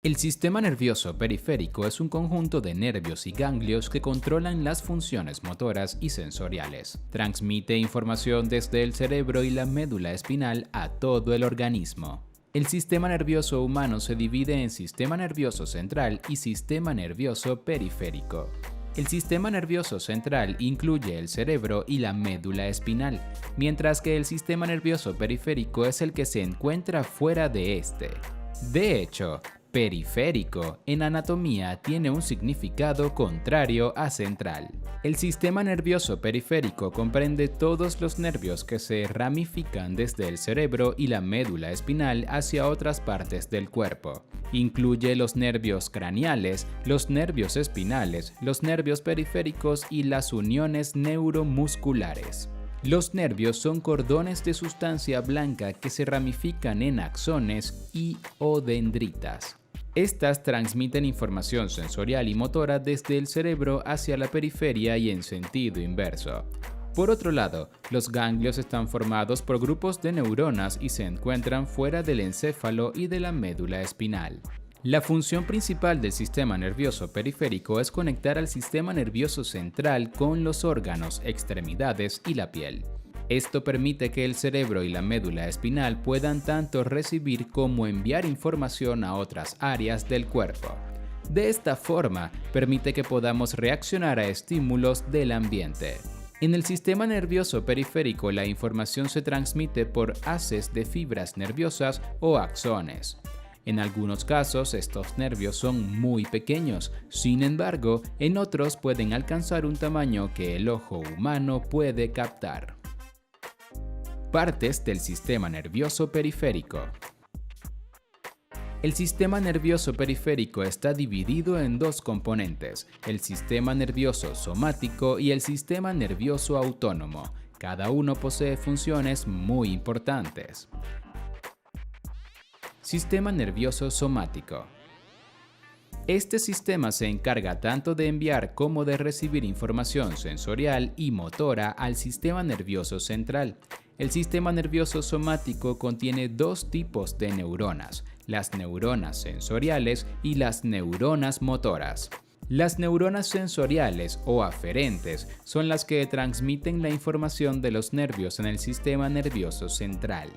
El sistema nervioso periférico es un conjunto de nervios y ganglios que controlan las funciones motoras y sensoriales. Transmite información desde el cerebro y la médula espinal a todo el organismo. El sistema nervioso humano se divide en sistema nervioso central y sistema nervioso periférico. El sistema nervioso central incluye el cerebro y la médula espinal, mientras que el sistema nervioso periférico es el que se encuentra fuera de este. De hecho, periférico en anatomía tiene un significado contrario a central. El sistema nervioso periférico comprende todos los nervios que se ramifican desde el cerebro y la médula espinal hacia otras partes del cuerpo. Incluye los nervios craneales, los nervios espinales, los nervios periféricos y las uniones neuromusculares. Los nervios son cordones de sustancia blanca que se ramifican en axones o dendritas. Estas transmiten información sensorial y motora desde el cerebro hacia la periferia y en sentido inverso. Por otro lado, los ganglios están formados por grupos de neuronas y se encuentran fuera del encéfalo y de la médula espinal. La función principal del sistema nervioso periférico es conectar al sistema nervioso central con los órganos, extremidades y la piel. Esto permite que el cerebro y la médula espinal puedan tanto recibir como enviar información a otras áreas del cuerpo. De esta forma, permite que podamos reaccionar a estímulos del ambiente. En el sistema nervioso periférico, la información se transmite por haces de fibras nerviosas o axones. En algunos casos, estos nervios son muy pequeños, sin embargo, en otros pueden alcanzar un tamaño que el ojo humano puede captar. Partes del sistema nervioso periférico. El sistema nervioso periférico está dividido en dos componentes, el sistema nervioso somático y el sistema nervioso autónomo. Cada uno posee funciones muy importantes. Sistema nervioso somático. Este sistema se encarga tanto de enviar como de recibir información sensorial y motora al sistema nervioso central. El sistema nervioso somático contiene dos tipos de neuronas, las neuronas sensoriales y las neuronas motoras. Las neuronas sensoriales o aferentes son las que transmiten la información de los nervios en el sistema nervioso central,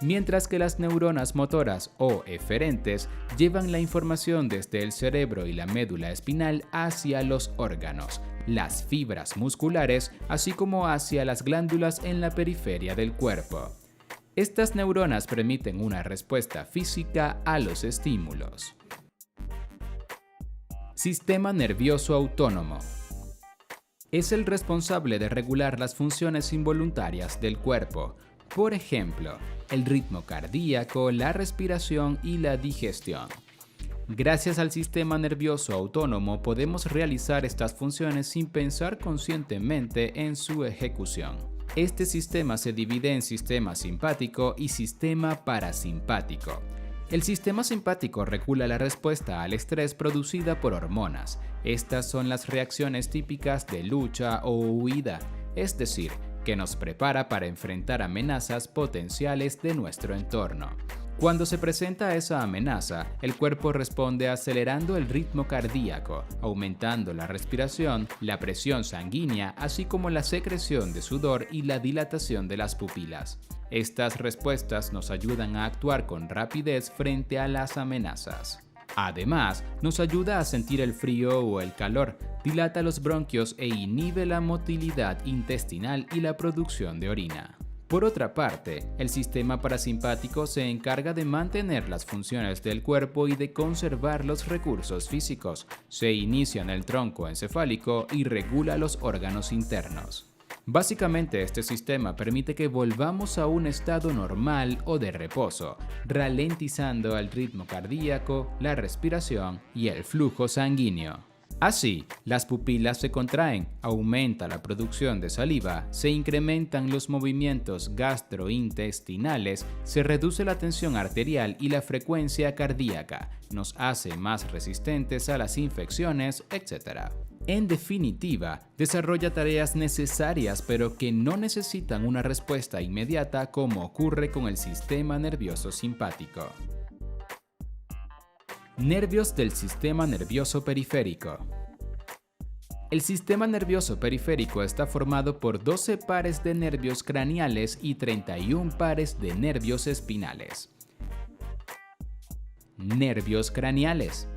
mientras que las neuronas motoras o eferentes llevan la información desde el cerebro y la médula espinal hacia los órganos, las fibras musculares, así como hacia las glándulas en la periferia del cuerpo. Estas neuronas permiten una respuesta física a los estímulos. Sistema nervioso autónomo. Es el responsable de regular las funciones involuntarias del cuerpo, por ejemplo, el ritmo cardíaco, la respiración y la digestión. Gracias al sistema nervioso autónomo podemos realizar estas funciones sin pensar conscientemente en su ejecución. Este sistema se divide en sistema simpático y sistema parasimpático. El sistema simpático regula la respuesta al estrés producida por hormonas. Estas son las reacciones típicas de lucha o huida, es decir, que nos prepara para enfrentar amenazas potenciales de nuestro entorno. Cuando se presenta esa amenaza, el cuerpo responde acelerando el ritmo cardíaco, aumentando la respiración, la presión sanguínea, así como la secreción de sudor y la dilatación de las pupilas. Estas respuestas nos ayudan a actuar con rapidez frente a las amenazas. Además, nos ayuda a sentir el frío o el calor, dilata los bronquios e inhibe la motilidad intestinal y la producción de orina. Por otra parte, el sistema parasimpático se encarga de mantener las funciones del cuerpo y de conservar los recursos físicos. Se inicia en el tronco encefálico y regula los órganos internos. Básicamente, este sistema permite que volvamos a un estado normal o de reposo, ralentizando el ritmo cardíaco, la respiración y el flujo sanguíneo. Así, las pupilas se contraen, aumenta la producción de saliva, se incrementan los movimientos gastrointestinales, se reduce la tensión arterial y la frecuencia cardíaca, nos hace más resistentes a las infecciones, etc. En definitiva, desarrolla tareas necesarias pero que no necesitan una respuesta inmediata como ocurre con el sistema nervioso simpático. Nervios del sistema nervioso periférico. El sistema nervioso periférico está formado por 12 pares de nervios craneales y 31 pares de nervios espinales. Nervios craneales.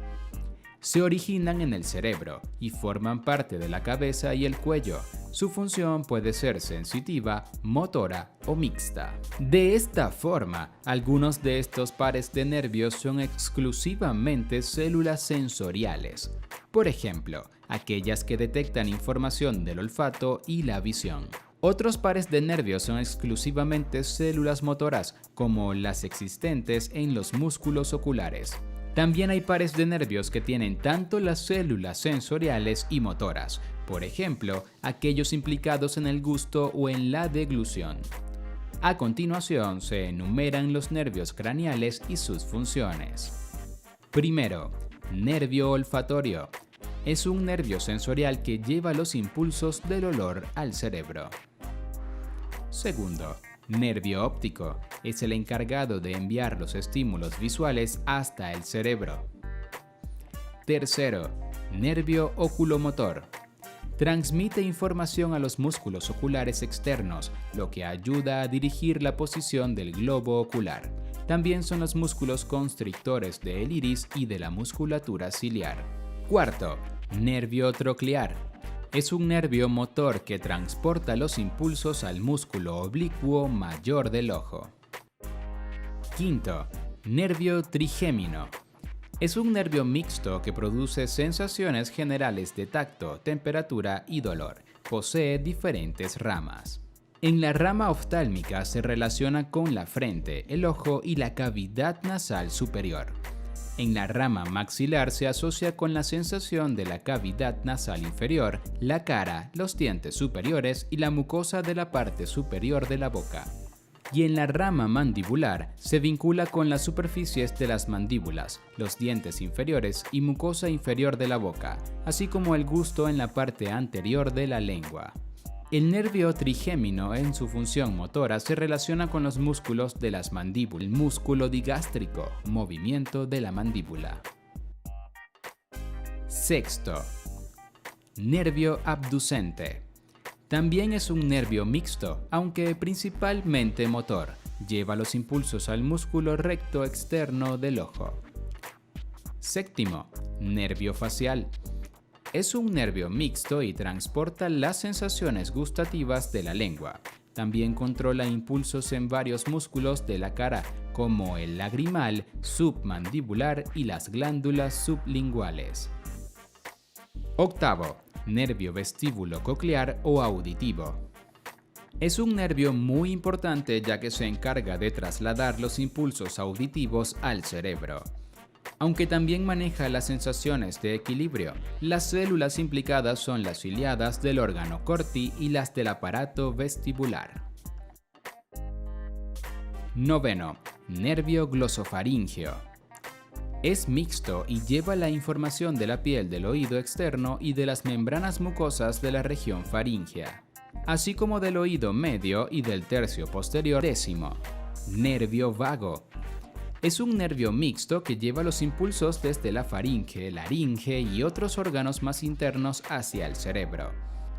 Se originan en el cerebro y forman parte de la cabeza y el cuello. Su función puede ser sensitiva, motora o mixta. De esta forma, algunos de estos pares de nervios son exclusivamente células sensoriales. Por ejemplo, aquellas que detectan información del olfato y la visión. Otros pares de nervios son exclusivamente células motoras, como las existentes en los músculos oculares. También hay pares de nervios que tienen tanto las células sensoriales y motoras, por ejemplo, aquellos implicados en el gusto o en la deglución. A continuación se enumeran los nervios craneales y sus funciones. Primero, nervio olfatorio. Es un nervio sensorial que lleva los impulsos del olor al cerebro. Segundo, nervio óptico. Es el encargado de enviar los estímulos visuales hasta el cerebro. Tercero, nervio oculomotor. Transmite información a los músculos oculares externos, lo que ayuda a dirigir la posición del globo ocular. También son los músculos constrictores del iris y de la musculatura ciliar. Cuarto, nervio troclear. Es un nervio motor que transporta los impulsos al músculo oblicuo mayor del ojo. Quinto, nervio trigémino. Es un nervio mixto que produce sensaciones generales de tacto, temperatura y dolor. Posee diferentes ramas. En la rama oftálmica se relaciona con la frente, el ojo y la cavidad nasal superior. En la rama maxilar se asocia con la sensación de la cavidad nasal inferior, la cara, los dientes superiores y la mucosa de la parte superior de la boca. Y en la rama mandibular se vincula con las superficies de las mandíbulas, los dientes inferiores y mucosa inferior de la boca, así como el gusto en la parte anterior de la lengua. El nervio trigémino en su función motora se relaciona con los músculos de las mandíbulas, el músculo digástrico, movimiento de la mandíbula. Sexto, nervio abducente. También es un nervio mixto, aunque principalmente motor. Lleva los impulsos al músculo recto externo del ojo. Séptimo, nervio facial. Es un nervio mixto y transporta las sensaciones gustativas de la lengua. También controla impulsos en varios músculos de la cara, como el lagrimal, submandibular y las glándulas sublinguales. Octavo, nervio vestíbulo coclear o auditivo. Es un nervio muy importante ya que se encarga de trasladar los impulsos auditivos al cerebro. Aunque también maneja las sensaciones de equilibrio, las células implicadas son las ciliadas del órgano Corti y las del aparato vestibular. Noveno, nervio glosofaríngeo. Es mixto y lleva la información de la piel del oído externo y de las membranas mucosas de la región faríngea, así como del oído medio y del tercio posterior. Décimo, nervio vago. Es un nervio mixto que lleva los impulsos desde la faringe, laringe y otros órganos más internos hacia el cerebro.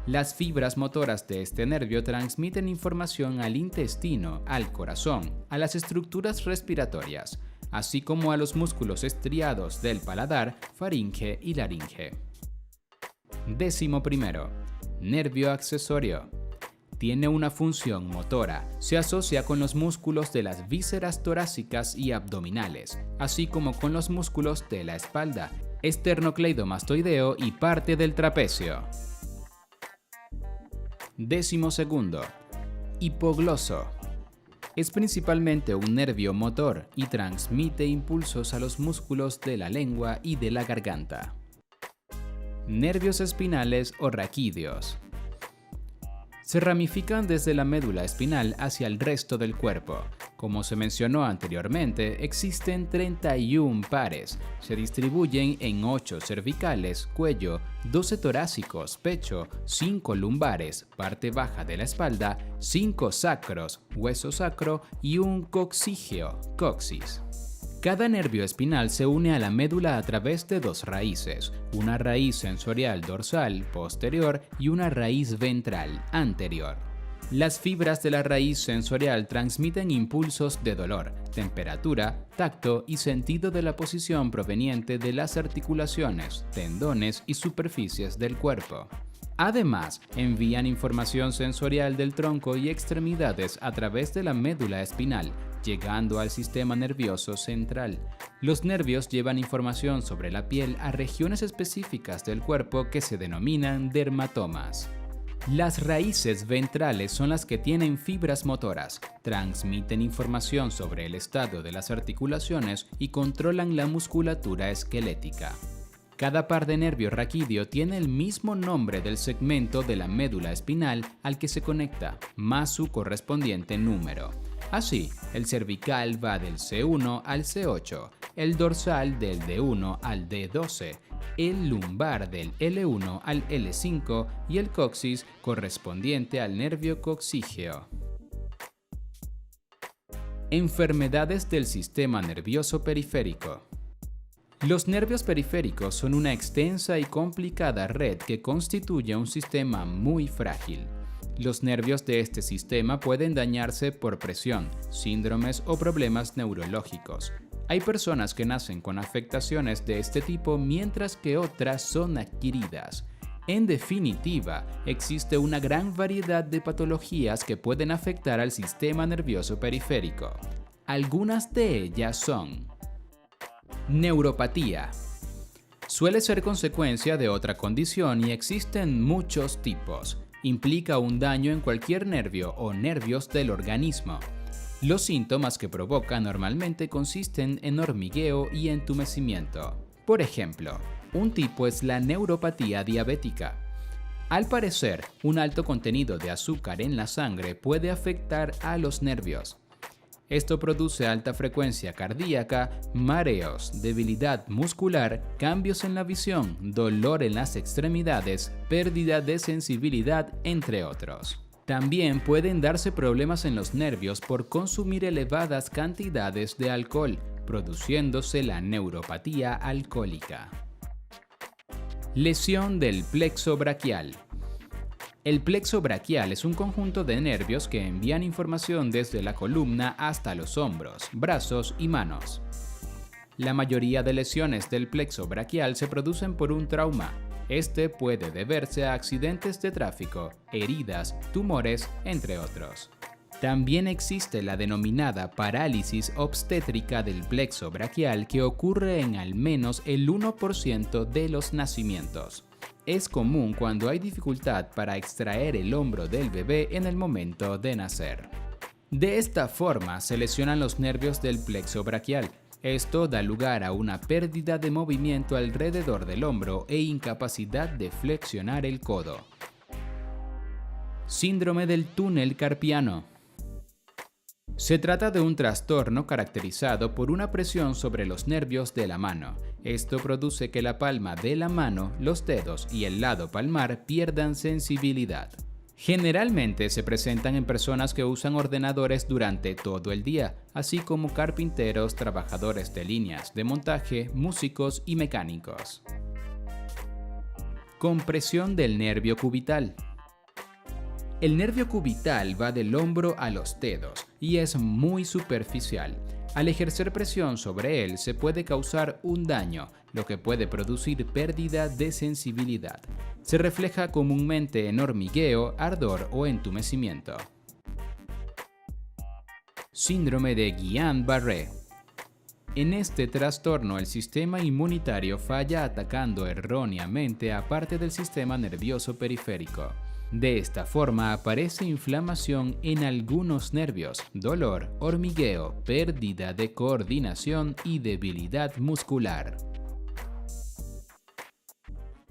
Las fibras motoras de este nervio transmiten información al intestino, al corazón, a las estructuras respiratorias, así como a los músculos estriados del paladar, faringe y laringe. Décimo primero, nervio accesorio. Tiene una función motora. Se asocia con los músculos de las vísceras torácicas y abdominales, así como con los músculos de la espalda, esternocleidomastoideo y parte del trapecio. Décimo segundo, hipogloso. Es principalmente un nervio motor y transmite impulsos a los músculos de la lengua y de la garganta. Nervios espinales o raquídeos. Se ramifican desde la médula espinal hacia el resto del cuerpo. Como se mencionó anteriormente, existen 31 pares. Se distribuyen en 8 cervicales, cuello, 12 torácicos, pecho, 5 lumbares, parte baja de la espalda, 5 sacros, hueso sacro y un coccígeo, coxis. Cada nervio espinal se une a la médula a través de dos raíces, una raíz sensorial dorsal posterior y una raíz ventral anterior. Las fibras de la raíz sensorial transmiten impulsos de dolor, temperatura, tacto y sentido de la posición proveniente de las articulaciones, tendones y superficies del cuerpo. Además, envían información sensorial del tronco y extremidades a través de la médula espinal, llegando al sistema nervioso central. Los nervios llevan información sobre la piel a regiones específicas del cuerpo que se denominan dermatomas. Las raíces ventrales son las que tienen fibras motoras, transmiten información sobre el estado de las articulaciones y controlan la musculatura esquelética. Cada par de nervio raquídeo tiene el mismo nombre del segmento de la médula espinal al que se conecta, más su correspondiente número. Así, el cervical va del C1 al C8, el dorsal del D1 al D12, el lumbar del L1 al L5 y el coxis correspondiente al nervio coxígeo. Enfermedades del sistema nervioso periférico. Los nervios periféricos son una extensa y complicada red que constituye un sistema muy frágil. Los nervios de este sistema pueden dañarse por presión, síndromes o problemas neurológicos. Hay personas que nacen con afectaciones de este tipo mientras que otras son adquiridas. En definitiva, existe una gran variedad de patologías que pueden afectar al sistema nervioso periférico. Algunas de ellas son: neuropatía. Suele ser consecuencia de otra condición y existen muchos tipos. Implica un daño en cualquier nervio o nervios del organismo. Los síntomas que provoca normalmente consisten en hormigueo y entumecimiento. Por ejemplo, un tipo es la neuropatía diabética. Al parecer, un alto contenido de azúcar en la sangre puede afectar a los nervios. Esto produce alta frecuencia cardíaca, mareos, debilidad muscular, cambios en la visión, dolor en las extremidades, pérdida de sensibilidad, entre otros. También pueden darse problemas en los nervios por consumir elevadas cantidades de alcohol, produciéndose la neuropatía alcohólica. Lesión del plexo braquial. El plexo braquial es un conjunto de nervios que envían información desde la columna hasta los hombros, brazos y manos. La mayoría de lesiones del plexo braquial se producen por un trauma. Este puede deberse a accidentes de tráfico, heridas, tumores, entre otros. También existe la denominada parálisis obstétrica del plexo braquial que ocurre en al menos el 1% de los nacimientos. Es común cuando hay dificultad para extraer el hombro del bebé en el momento de nacer. De esta forma se lesionan los nervios del plexo braquial. Esto da lugar a una pérdida de movimiento alrededor del hombro e incapacidad de flexionar el codo. Síndrome del túnel carpiano. Se trata de un trastorno caracterizado por una presión sobre los nervios de la mano. Esto produce que la palma de la mano, los dedos y el lado palmar pierdan sensibilidad. Generalmente se presentan en personas que usan ordenadores durante todo el día, así como carpinteros, trabajadores de líneas de montaje, músicos y mecánicos. Compresión del nervio cubital. El nervio cubital va del hombro a los dedos y es muy superficial. Al ejercer presión sobre él se puede causar un daño, lo que puede producir pérdida de sensibilidad. Se refleja comúnmente en hormigueo, ardor o entumecimiento. Síndrome de Guillain-Barré. En este trastorno el sistema inmunitario falla atacando erróneamente a parte del sistema nervioso periférico. De esta forma aparece inflamación en algunos nervios, dolor, hormigueo, pérdida de coordinación y debilidad muscular.